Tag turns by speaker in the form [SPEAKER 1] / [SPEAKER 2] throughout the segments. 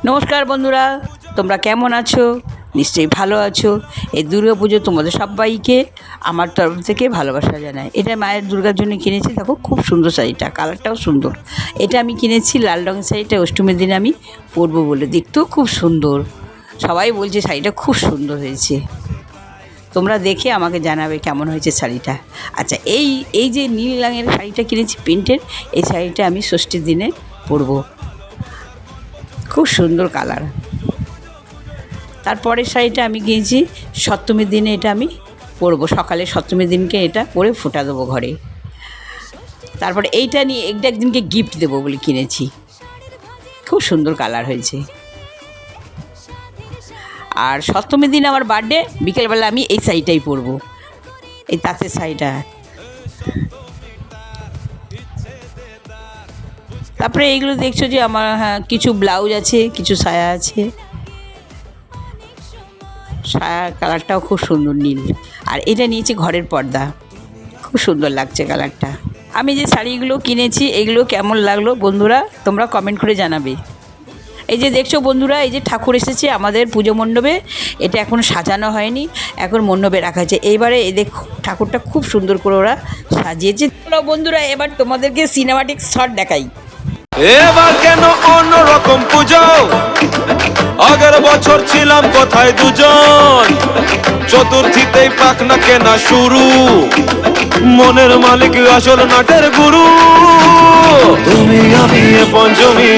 [SPEAKER 1] নমস্কার বন্ধুরা, তোমরা কেমন আছো? নিশ্চয়ই ভালো আছো। এই দুর্গা পুজো তোমাদের সবাইকে আমার তরফ থেকে ভালোবাসা জানাই। এটা মায়ের দুর্গার জন্য কিনেছি। দেখো খুব সুন্দর শাড়িটা, কালারটাও সুন্দর। এটা আমি কিনেছি লাল রঙের শাড়িটা, অষ্টমীর দিনে আমি পরবো বলে। দেখতেও খুব সুন্দর, সবাই বলছে শাড়িটা খুব সুন্দর হয়েছে। তোমরা দেখে আমাকে জানাবে কেমন হয়েছে শাড়িটা। আচ্ছা, এই যে নীল রঙের শাড়িটা কিনেছি প্রিন্টের, এই শাড়িটা আমি ষষ্ঠীর দিনে পরবো। খুব সুন্দর কালার। তারপরের শাড়িটা আমি কিনেছি সপ্তমীর দিনে, এটা আমি পরবো। সকালে সপ্তমীর দিনকে এটা পরে ফোঁটা দেবো ঘরে। তারপরে এইটা নিয়ে এটা একদিনকে গিফট দেবো বলে কিনেছি। খুব সুন্দর কালার হয়েছে। আর সপ্তমীর দিন আমার বার্থডে, বিকেলবেলা আমি এই শাড়িটাই পরবো, এই তাঁতের শাড়িটা। তারপরে এইগুলো দেখছো যে আমার কিছু ব্লাউজ আছে, কিছু সায়া আছে। সায়ার কালারটাও খুব সুন্দর নীল। আর এটা নিয়েছি ঘরের পর্দা, খুব সুন্দর লাগছে কালারটা। আমি যে শাড়িগুলো কিনেছি এগুলো কেমন লাগলো বন্ধুরা তোমরা কমেন্ট করে জানাবে। এই যে দেখছো বন্ধুরা, এই যে ঠাকুর এসেছে আমাদের পুজো মণ্ডপে। এটা এখন সাজানো হয়নি, এখন মণ্ডপে রাখা হয়েছে। এইবারে এই দেখো ঠাকুরটা খুব সুন্দর করে ওরা সাজিয়েছে। চলো বন্ধুরা, এবার তোমাদেরকে সিনেমাটিক শট দেখাই।
[SPEAKER 2] এবার কেন অন্যরকম পুজো? আগের বছর ছিলাম কোথায় দুজন, চতুর্থীতেই পাখনা কেনা শুরু, মনের মালিক আসল নাটের গুরু। তুমি আমি এ পঞ্চমী,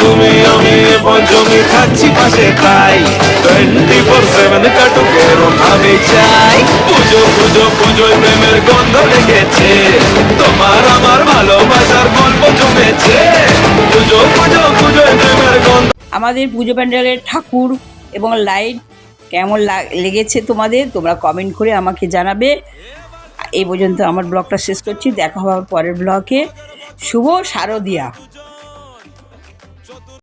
[SPEAKER 2] তুমি আমি এ পঞ্চমী, থাকছি পাশে তাই 24/7 কাটুক এরম আমি চাই। পুজো পুজো পুজোয় প্রেমের গন্ধ লেগেছে, তোমার আমার ভালোবাসার গল্প জমেছে। পুজো পুজো পুজোয় প্রেমের গন্ধ।
[SPEAKER 1] আমাদের পুজো প্যান্ডেলের ঠাকুর এবং লাইট কেমন লেগেছে তোমাদের, তোমরা কমেন্ট করে আমাকে জানাবে। এই পর্যন্ত আমার ব্লগটা শেষ করছি। দেখা হবে পরের ব্লগে। শুভ শারদিয়া।